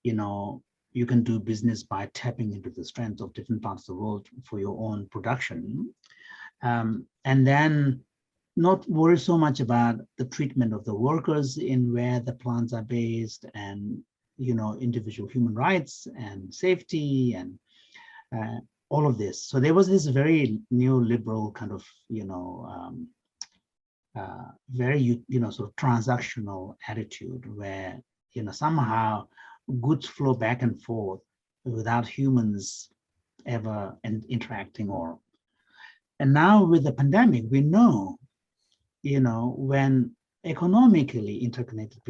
you can do business by tapping into the strengths of different parts of the world for your own production. And then, not worry so much about the treatment of the workers in where the plants are based, and individual human rights and safety and all of this. So there was this very neoliberal kind of very sort of transactional attitude where somehow goods flow back and forth without humans ever interacting. And now with the pandemic, we know when economically interconnected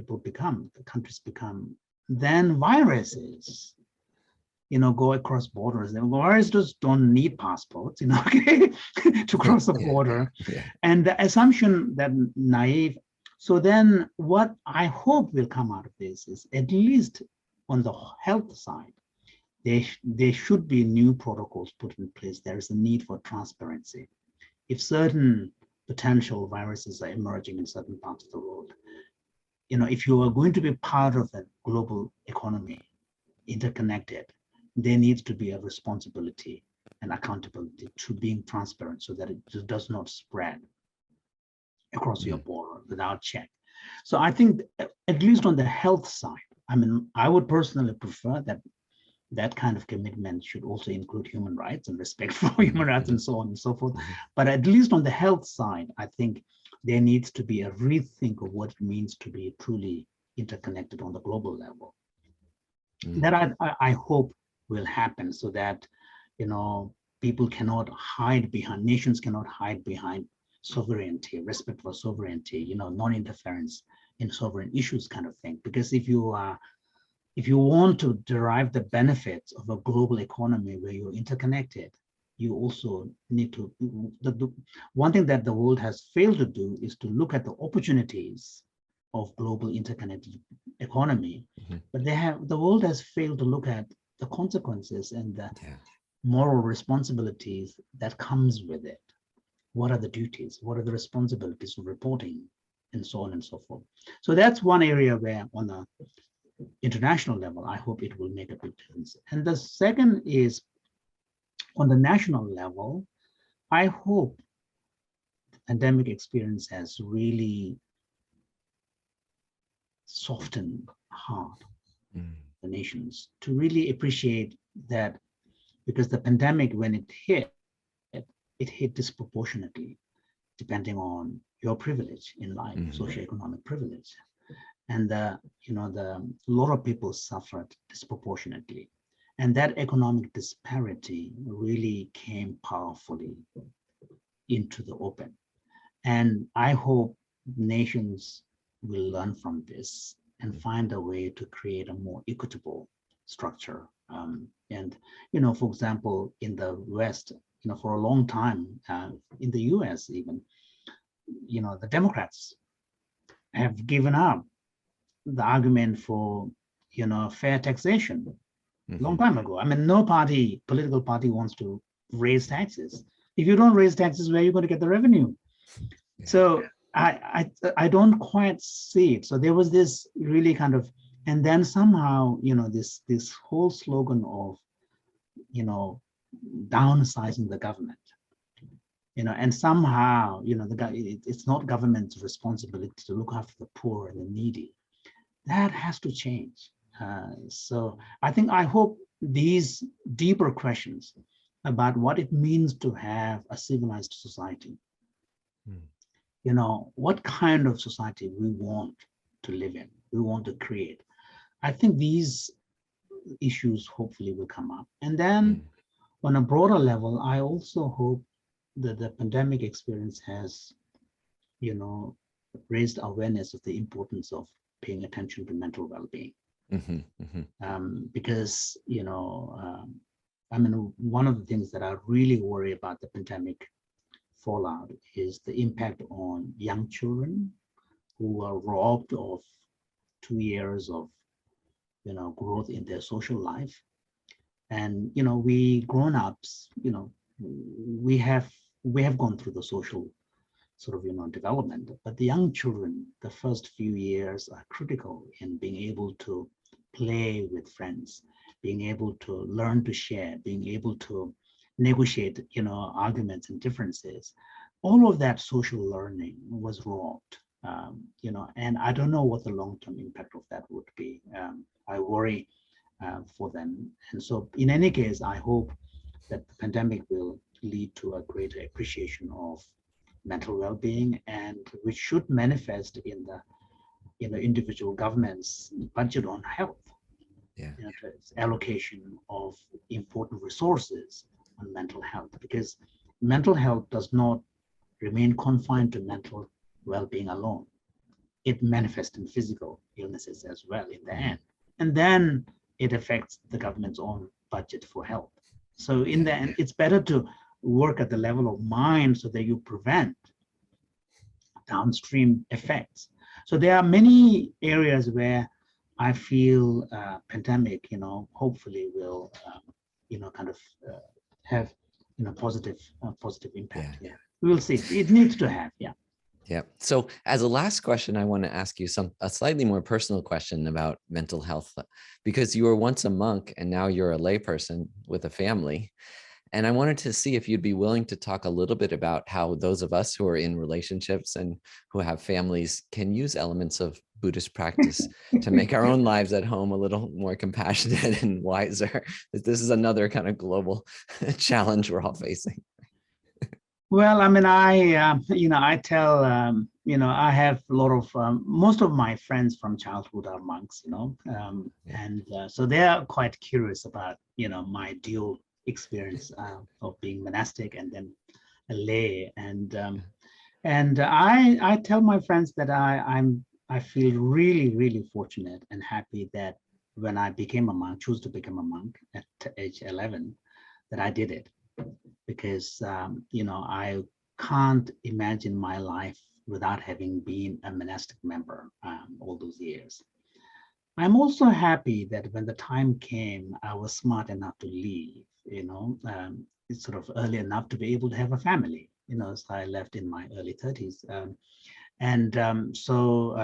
countries become, then viruses go across borders. And viruses don't need passports, okay, to cross the border. Yeah. And the assumption that naive. So then what I hope will come out of this is, at least on the health side, there should be new protocols put in place. There is a need for transparency. If certain potential viruses are emerging in certain parts of the world, if you are going to be part of the global economy, interconnected, there needs to be a responsibility and accountability to being transparent so that it just does not spread across your border without check. So I think at least on the health side, I would personally prefer that kind of commitment should also include human rights and respect for human rights and so on and so forth. But at least on the health side, I think there needs to be a rethink of what it means to be truly interconnected on the global level. That I hope will happen, so that people cannot hide behind, nations cannot hide behind sovereignty, respect for sovereignty, non-interference in sovereign issues kind of thing. Because if you want to derive the benefits of a global economy where you're interconnected, you also need to, the one thing that the world has failed to do is to look at the opportunities of global interconnected economy, but the world has failed to look at the consequences and the moral responsibilities that comes with it. What are the duties? What are the responsibilities of reporting, and so on and so forth? So that's one area where, on a international level, I hope it will make a big difference. And the second is, on the national level, I hope the pandemic experience has really softened heart the nations to really appreciate that, because the pandemic, when it hit disproportionately, depending on your privilege in life, socioeconomic privilege. And a lot of people suffered disproportionately. And that economic disparity really came powerfully into the open. And I hope nations will learn from this and find a way to create a more equitable structure. For example, in the West, for a long time, in the US even, the Democrats have given up the argument for, fair taxation a long time ago. No political party wants to raise taxes. If you don't raise taxes, where are you going to get the revenue? So I don't quite see it. So there was this really kind of, and then somehow, this whole slogan of, downsizing the government, and somehow, it's not government's responsibility to look after the poor and the needy. That has to change. So I hope these deeper questions about what it means to have a civilized society, what kind of society we want to live in, we want to create. I think these issues hopefully will come up. And then on a broader level, I also hope that the pandemic experience has, raised awareness of the importance of paying attention to mental well-being. Because, one of the things that I really worry about the pandemic fallout is the impact on young children who are robbed of 2 years of, growth in their social life. And, we grown-ups, we have gone through the social sort of, development, but the young children, the first few years are critical in being able to play with friends, being able to learn to share, being able to negotiate, arguments and differences. all of that social learning was robbed, and I don't know what the long-term impact of that would be. I worry for them. And so in any case, I hope that the pandemic will lead to a greater appreciation of mental well-being, and which should manifest in the individual government's budget on health. Yeah. Allocation of important resources on mental health, because mental health does not remain confined to mental well-being alone. It manifests in physical illnesses as well in the end. And then it affects the government's own budget for health. So in the end, it's better to work at the level of mind so that you prevent downstream effects. So there are many areas where I feel pandemic, hopefully will, have, positive impact. Yeah. We will see. It needs to have. Yeah. Yeah. So as a last question, I want to ask you a slightly more personal question about mental health, because you were once a monk and now you're a layperson with a family. And I wanted to see if you'd be willing to talk a little bit about how those of us who are in relationships and who have families can use elements of Buddhist practice to make our own lives at home a little more compassionate and wiser. This is another kind of global challenge we're all facing. Well, I mean, I tell, I have a lot of, most of my friends from childhood are monks, and so they are quite curious about, my dual experience of being monastic and then a lay. And I tell my friends that I feel really, really fortunate and happy that when I became a monk, chose to become a monk at age 11, that I did it. Because, I can't imagine my life without having been a monastic member all those years. I'm also happy that when the time came, I was smart enough to leave, it's sort of early enough to be able to have a family, so I left in my early 30s. So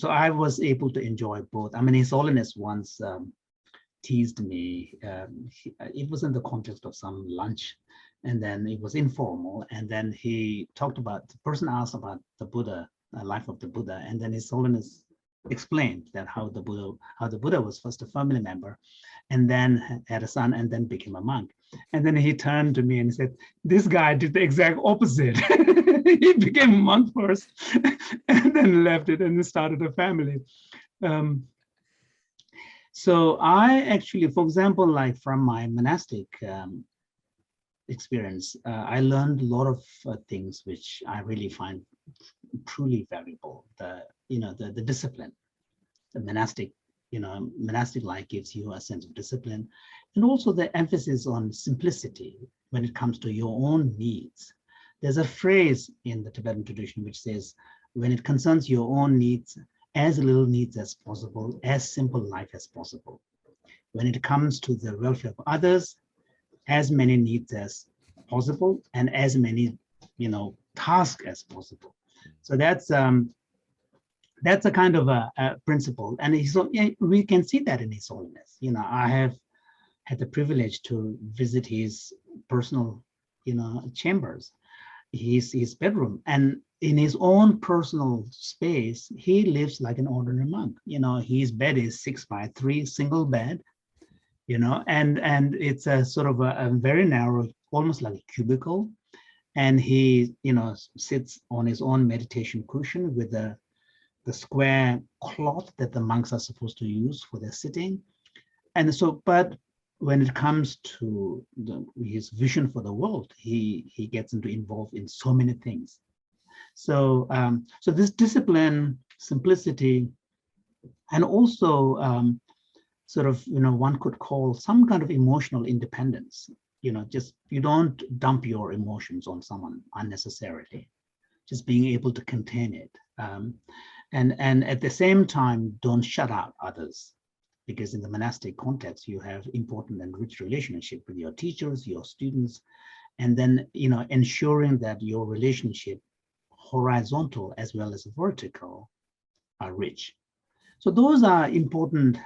I was able to enjoy both. I mean, His Holiness once teased me. It was in the context of some lunch, and then it was informal. And then he talked about, the person asked about the Buddha, life of the Buddha, and then His Holiness explained that how the Buddha was first a family member, and then had a son, and then became a monk. And then he turned to me and said, "This guy did the exact opposite." He became a monk first, and then left it and started a family. So I actually, for example, like from my monastic experience, I learned a lot of things which I really find truly valuable. The discipline, the monastic life gives you a sense of discipline, and also the emphasis on simplicity when it comes to your own needs. There's a phrase in the Tibetan tradition which says, when it concerns your own needs, as little needs as possible, as simple life as possible. When it comes to the welfare of others, as many needs as possible, and as many, tasks as possible. So that's a kind of a principle, and we can see that in His Holiness. I have had the privilege to visit his personal, chambers, his bedroom, and in his own personal space, he lives like an ordinary monk. His bed is 6x3 single bed, and it's a sort of a very narrow, almost like a cubicle. And he, sits on his own meditation cushion with the square cloth that the monks are supposed to use for their sitting. And so, but when it comes to his vision for the world, he gets involved in so many things. So, so this discipline, simplicity, and also sort of, one could call some kind of emotional independence. Just you don't dump your emotions on someone unnecessarily, just being able to contain it. And at the same time, don't shut out others, because in the monastic context, you have important and rich relationship with your teachers, your students, and then, ensuring that your relationship, horizontal as well as vertical, are rich. So those are important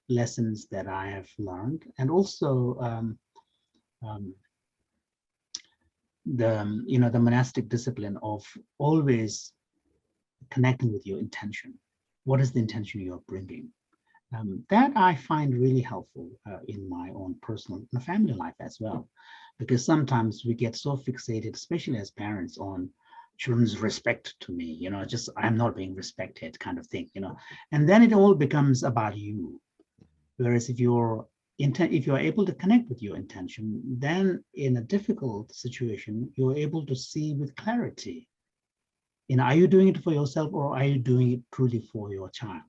lessons that I have learned. And also, the monastic discipline of always connecting with your intention. What is the intention you're bringing? That I find really helpful in my own personal and family life as well, because sometimes we get so fixated, especially as parents, on children's respect to me, just I'm not being respected kind of thing, and then it all becomes about you. Whereas if you're able to connect with your intention, then in a difficult situation, you're able to see with clarity, are you doing it for yourself or are you doing it truly for your child?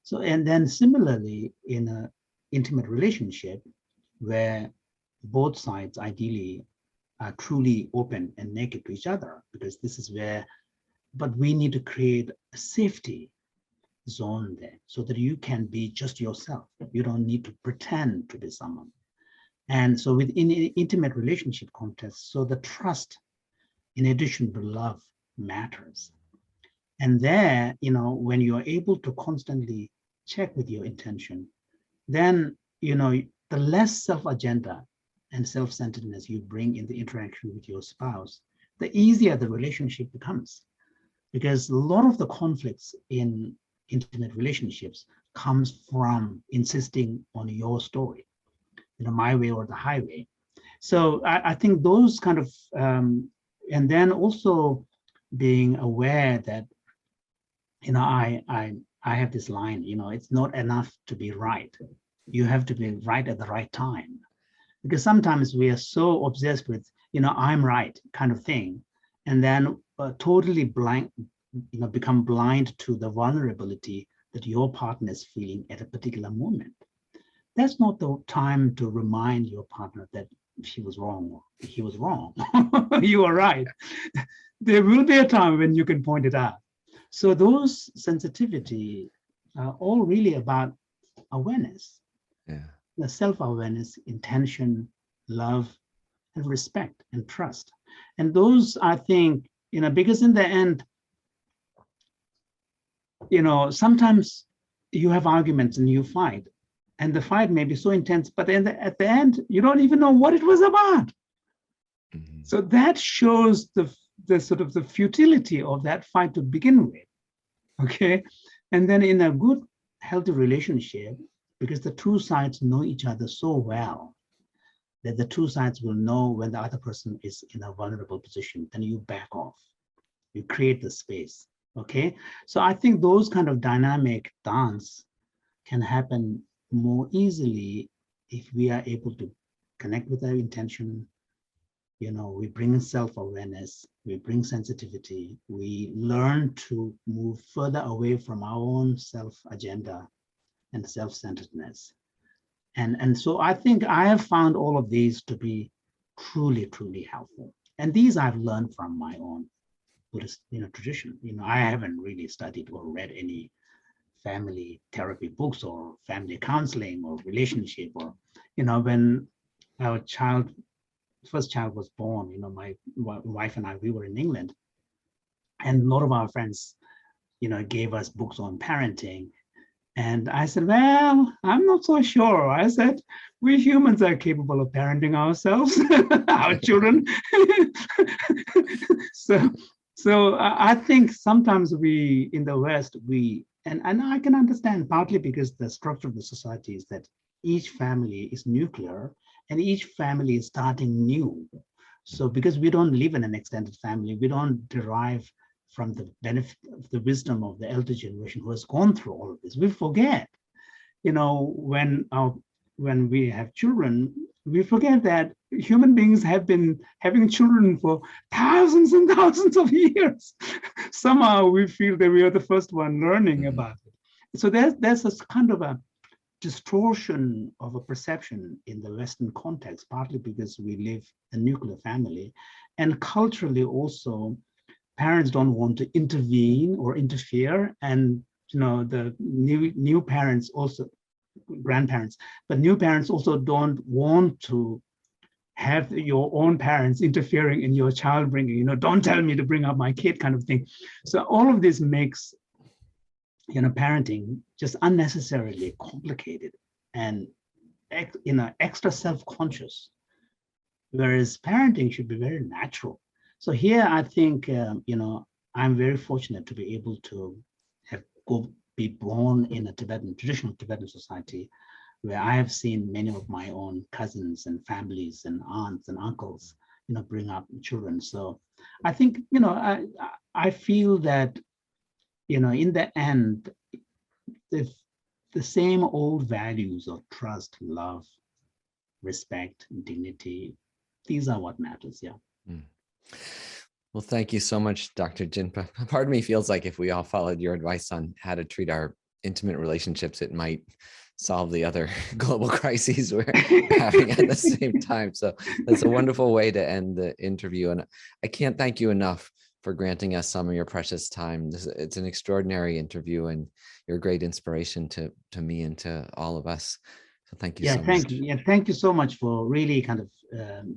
So, and then similarly, in an intimate relationship where both sides ideally are truly open and naked to each other, because this is where, but we need to create a safety zone there so that you can be just yourself. You don't need to pretend to be someone. And so within an intimate relationship context, so the trust, in addition to love, matters. And there, when you're able to constantly check with your intention, then, the less self-agenda and self-centeredness you bring in the interaction with your spouse, the easier the relationship becomes. Because a lot of the conflicts in intimate relationships comes from insisting on your story, my way or the highway. So I think those kind of, and then also being aware that, I have this line, it's not enough to be right. You have to be right at the right time. Because sometimes we are so obsessed with, I'm right kind of thing, and then totally blind, become blind to the vulnerability that your partner is feeling at a particular moment. That's not the time to remind your partner that she was wrong or he was wrong. You are right. There will be a time when you can point it out. So those sensitivity are all really about awareness. Yeah. The self-awareness, intention, love, and respect and trust. And those, I think, because in the end, sometimes you have arguments and you fight, and the fight may be so intense, but at the end, you don't even know what it was about. Mm-hmm. So that shows the sort of the futility of that fight to begin with. Okay. And then in a good, healthy relationship, because the two sides know each other so well that the two sides will know when the other person is in a vulnerable position, then you back off. You create the space. Okay. So I think those kind of dynamic dance can happen more easily if we are able to connect with our intention. We bring self-awareness, we bring sensitivity, we learn to move further away from our own self-agenda and self-centeredness. And so I think I have found all of these to be truly, truly helpful. And these I've learned from my own Buddhist tradition. I haven't really studied or read any family therapy books or family counseling or relationship, or when our first child was born, my wife and I, we were in England, and a lot of our friends gave us books on parenting, and I said, well, I'm not so sure. I said, we humans are capable of parenting ourselves, our children. So I think sometimes we in the West, and I can understand, partly because the structure of the society is that each family is nuclear and each family is starting new. So because we don't live in an extended family, we don't derive from the benefit of the wisdom of the elder generation who has gone through all of this. We forget, when we have children, we forget that human beings have been having children for thousands and thousands of years. Somehow we feel that we are the first one learning about it. So there's a kind of a distortion of a perception in the Western context, partly because we live a nuclear family, and culturally also, parents don't want to intervene or interfere, and the new parents also, grandparents, but new parents also don't want to have your own parents interfering in your child bringing, don't tell me to bring up my kid kind of thing. So all of this makes parenting just unnecessarily complicated and extra self-conscious, whereas parenting should be very natural. So here, I think, I'm very fortunate to be able to be born in a traditional Tibetan society, where I have seen many of my own cousins and families and aunts and uncles, bring up children. So I think, I feel that, in the end, the same old values of trust, love, respect, dignity, these are what matters. Yeah. Mm. Well, thank you so much, Dr. Jinpa. Part of me feels like if we all followed your advice on how to treat our intimate relationships, it might solve the other global crises we're having at the same time. So that's a wonderful way to end the interview. And I can't thank you enough for granting us some of your precious time. It's an extraordinary interview, and you're a great inspiration to me and to all of us. So thank you so much. Thank you. Yeah, thank you so much for really kind of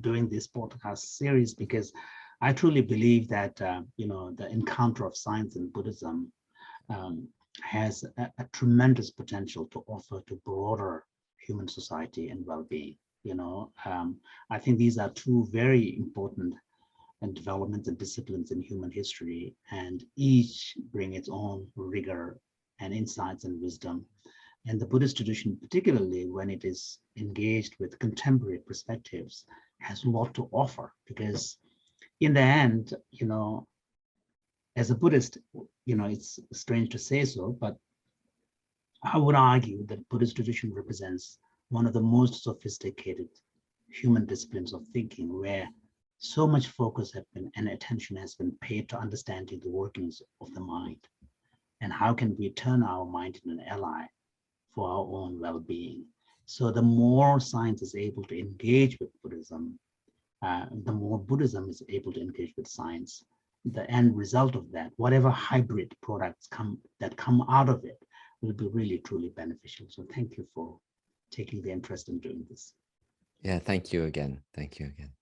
doing this podcast series, because I truly believe that, the encounter of science and Buddhism has a tremendous potential to offer to broader human society and well-being. I think these are two very important developments and disciplines in human history, and each bring its own rigor and insights and wisdom. And the Buddhist tradition, particularly when it is engaged with contemporary perspectives, has a lot to offer, because in the end, as a Buddhist, it's strange to say so, but I would argue that Buddhist tradition represents one of the most sophisticated human disciplines of thinking, where so much focus and attention has been paid to understanding the workings of the mind, and how can we turn our mind into an ally for our own well-being. So the more science is able to engage with Buddhism, the more Buddhism is able to engage with science. The end result of that, whatever hybrid products come out of it, will be really truly beneficial. So thank you for taking the interest in doing this. Yeah, thank you again. Thank you again.